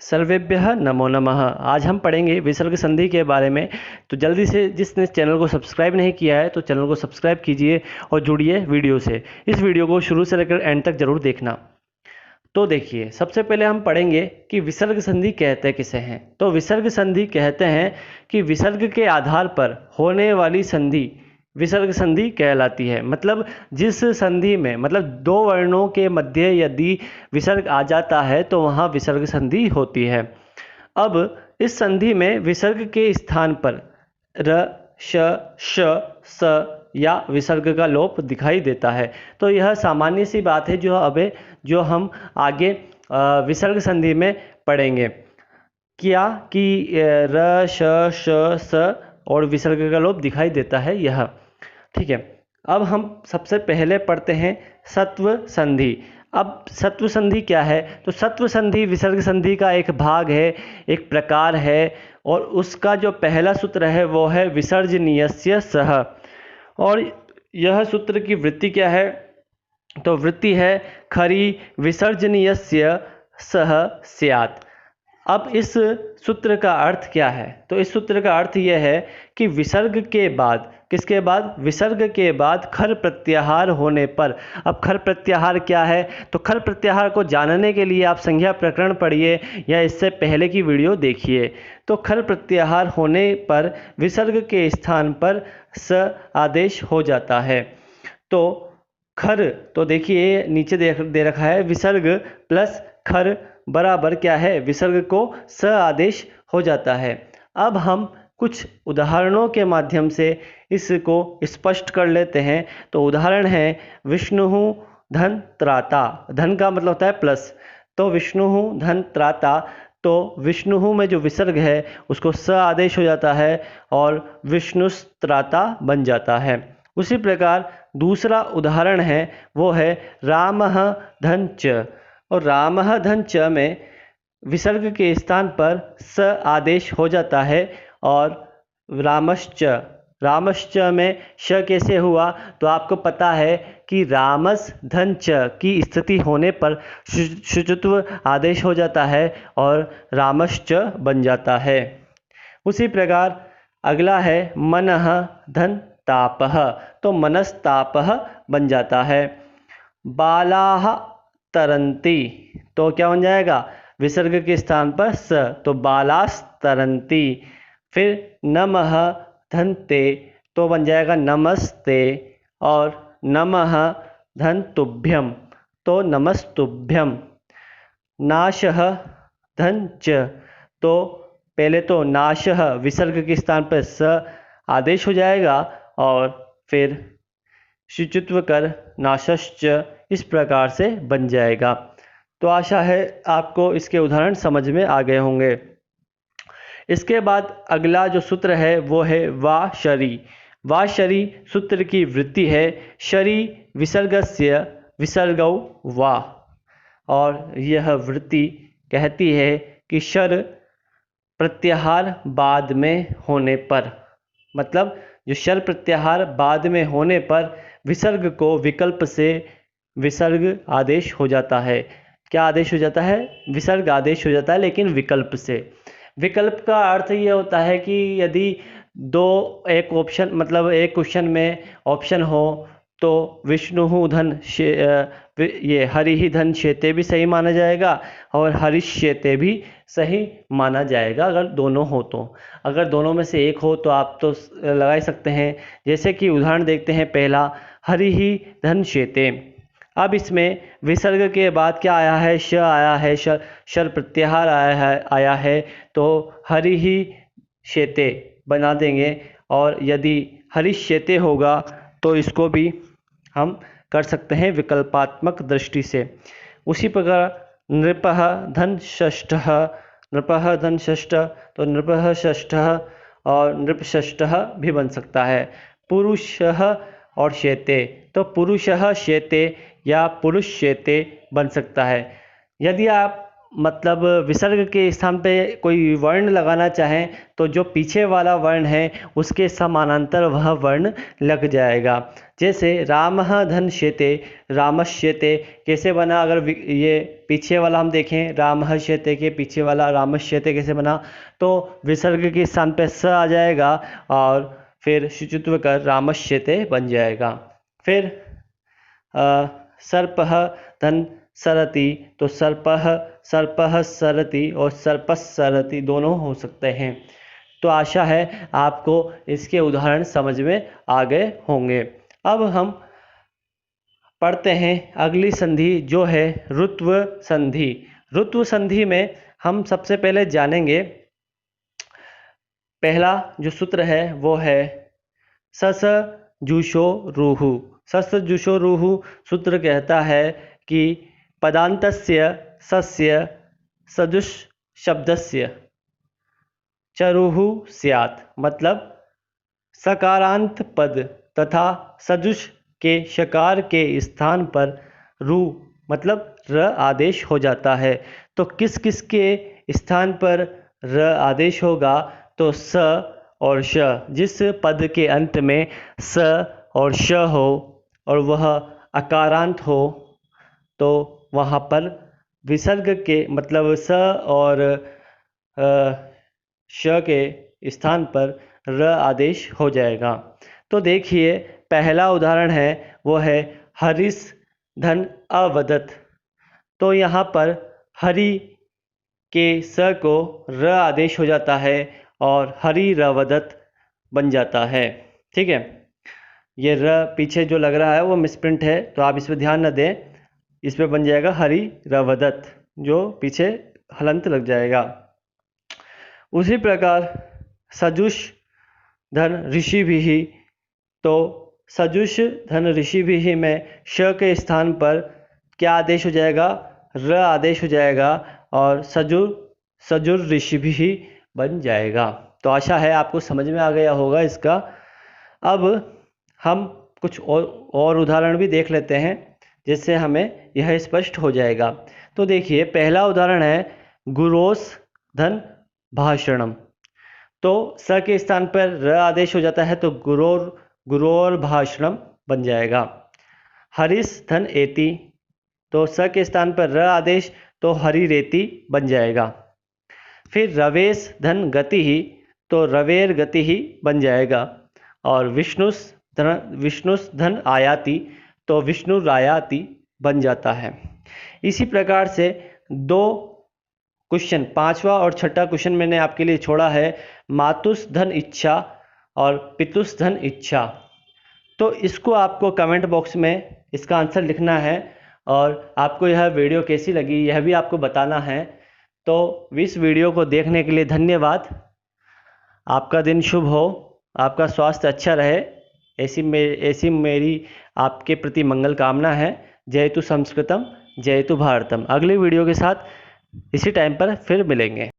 सर्वेभ्यः नमो नमः। आज हम पढ़ेंगे विसर्ग संधि के बारे में। तो जल्दी से जिसने चैनल को सब्सक्राइब नहीं किया है तो चैनल को सब्सक्राइब कीजिए और जुड़िए वीडियो से। इस वीडियो को शुरू से लेकर एंड तक जरूर देखना। तो देखिए, सबसे पहले हम पढ़ेंगे कि विसर्ग संधि कहते किसे हैं। तो विसर्ग संधि कहते हैं कि विसर्ग के आधार पर होने वाली संधि विसर्ग संधि कहलाती है। मतलब जिस संधि में दो वर्णों के मध्य यदि विसर्ग आ जाता है तो वहाँ विसर्ग संधि होती है। अब इस संधि में विसर्ग के स्थान पर र, श, श, स या विसर्ग का लोप दिखाई देता है। तो यह सामान्य सी बात है जो हम आगे विसर्ग संधि में पढ़ेंगे। क्या कि र, श, श, स और विसर्ग का लोप दिखाई देता है यह। ठीक है, अब हम सबसे पहले पढ़ते हैं सत्व संधि। अब सत्व संधि क्या है? तो सत्व संधि विसर्ग संधि का एक भाग है, एक प्रकार है, और उसका जो पहला सूत्र है वो है विसर्जनीयस्य सह। और यह सूत्र की वृत्ति क्या है? तो वृत्ति है खरी विसर्जनीयस्य सह स्यात्। अब इस सूत्र का अर्थ क्या है? तो इस सूत्र का अर्थ यह है कि विसर्ग के बाद, किसके बाद? विसर्ग के बाद खर प्रत्याहार होने पर। अब खर प्रत्याहार क्या है? तो खर प्रत्याहार को जानने के लिए आप संज्ञा प्रकरण पढ़िए या इससे पहले की वीडियो देखिए। तो खर प्रत्याहार होने पर विसर्ग के स्थान पर स आदेश हो जाता है। तो खर, तो देखिए नीचे दे रखा है विसर्ग प्लस खर बराबर क्या है? विसर्ग को स आदेश हो जाता है। अब हम कुछ उदाहरणों के माध्यम से इसको स्पष्ट कर लेते हैं। तो उदाहरण है विष्णु धन त्राता। धन का मतलब होता है प्लस, तो विष्णु धन त्राता। तो विष्णु में जो विसर्ग है उसको स आदेश हो जाता है और विष्णुस्त्राता बन जाता है। उसी प्रकार दूसरा उदाहरण है वो है रामः धन च। और रामः धन च में विसर्ग के स्थान पर स आदेश हो जाता है और रामश्च। रामश्च में श कैसे हुआ? तो आपको पता है कि रामस धन च की स्थिति होने पर शुचित्व आदेश हो जाता है और रामश्च बन जाता है। उसी प्रकार अगला है मनः धन तापः। तो मनस्तापः बन जाता है। बालाः तरन्ति, तो क्या बन जाएगा? विसर्ग के स्थान पर स, तो बालास्तरन्ति। फिर नमः धन ते, तो बन जाएगा नमस्ते। और नमः धन तुभ्यम, तो नमस्तुभ्यम। नाशः धन च, तो पहले तो नाशः विसर्ग के स्थान पर स आदेश हो जाएगा और फिर शुचित्व कर नाशश्च इस प्रकार से बन जाएगा। तो आशा है आपको इसके उदाहरण समझ में आ गए होंगे। इसके बाद अगला जो सूत्र है वो है वा शरी। वा शरी सूत्र की वृत्ति है शरी विसर्गस्य विसर्गौ वा। और यह वृत्ति कहती है कि शर प्रत्याहार बाद में होने पर, मतलब जो शर प्रत्याहार बाद में होने पर विसर्ग को विकल्प से विसर्ग आदेश हो जाता है। क्या आदेश हो जाता है? विसर्ग आदेश हो जाता है, लेकिन विकल्प से। विकल्प का अर्थ ये होता है कि यदि एक क्वेश्चन में ऑप्शन हो तो विष्णु धन ये हरि धन शेते भी सही माना जाएगा और हरिष्येते भी सही माना जाएगा अगर दोनों हो तो। अगर दोनों में से एक हो तो आप तो लगा ही सकते हैं। जैसे कि उदाहरण देखते हैं पहला, हरि धन शेते। अब इसमें विसर्ग के बाद क्या आया है? श आया है, शर प्रत्याहार आया है, तो हरि ही शेते बना देंगे। और यदि हरिष्येते होगा तो इसको भी हम कर सकते हैं विकल्पात्मक दृष्टि से। उसी प्रकार नृपः धन षष्ठः। नृपः धन षष्ठ, तो नृपः षष्ठः और नृपषष्ठः भी बन सकता है। पुरुषः और शेते, तो पुरुषः शेते या पुरुष शेते बन सकता है। यदि आप मतलब विसर्ग के स्थान पे कोई वर्ण लगाना चाहें तो जो पीछे वाला वर्ण है उसके समानांतर वह वर्ण लग जाएगा। जैसे रामः धनश्येते, रामश्येते कैसे बना, अगर ये पीछे वाला हम देखें, रामश्येते के पीछे वाला रामश्येते कैसे बना, तो विसर्ग के स्थान पे स आ जाएगा और फिर शुचित्व कर रामश्येते बन जाएगा। फिर सर्पः धन सरति, तो सर्पः सरति और सर्पः सरति दोनों हो सकते हैं। तो आशा है आपको इसके उदाहरण समझ में आ गए होंगे। अब हम पढ़ते हैं अगली संधि जो है ऋत्व संधि। ऋत्व संधि में हम सबसे पहले जानेंगे, पहला जो सूत्र है वो है सस जुषो रूहु। सस जुषो रूहु सूत्र कहता है कि पदान्तस्य सस्य सजुष शब्दस्य चरुहु स्यात्, मतलब सकारांत पद तथा सजुष के शकार के स्थान पर रू मतलब र आदेश हो जाता है। तो किस किस के स्थान पर र आदेश होगा, तो स और श, जिस पद के अंत में स और श हो और वह अकारांत हो तो वहाँ पर विसर्ग के मतलब स और श के स्थान पर र आदेश हो जाएगा। तो देखिए पहला उदाहरण है वो है हरिस धन अवदत। तो यहाँ पर हरि के स को र आदेश हो जाता है और हरि रवदत बन जाता है। ठीक है, ये र पीछे जो लग रहा है वो मिसप्रिंट है, तो आप इस पर ध्यान न दें। इस पर बन जाएगा हरि रवदत, जो पीछे हलंत लग जाएगा। उसी प्रकार सजुष धन ऋषि भी, तो सजुष धन ऋषि भी में श के स्थान पर क्या आदेश हो जाएगा, र आदेश हो जाएगा और सजुर ऋषि भी बन जाएगा। तो आशा है आपको समझ में आ गया होगा इसका। अब हम कुछ और उदाहरण भी देख लेते हैं जिससे हमें यह स्पष्ट हो जाएगा। तो देखिए पहला उदाहरण है गुरोस धन भाषणम। तो स के स्थान पर र आदेश हो जाता है तो गुरोर भाषणम बन जाएगा। हरिस धन एति, तो स के स्थान पर र आदेश तो हरि रेति बन जाएगा। फिर रवेश धन गति ही, तो रवेर गति ही बन जाएगा। और विष्णुस धन आयाति, तो विष्णु रायाति बन जाता है। इसी प्रकार से दो क्वेश्चन, पांचवा और छठा क्वेश्चन मैंने आपके लिए छोड़ा है, मातुस धन इच्छा और पितुस धन इच्छा। तो इसको आपको कमेंट बॉक्स में इसका आंसर लिखना है और आपको यह वीडियो कैसी लगी यह भी आपको बताना है। तो इस वीडियो को देखने के लिए धन्यवाद। आपका दिन शुभ हो, आपका स्वास्थ्य अच्छा रहे, ऐसी मेरी आपके प्रति मंगल कामना है। जयतु संस्कृतम जयतु भारतम। अगले वीडियो के साथ इसी टाइम पर फिर मिलेंगे।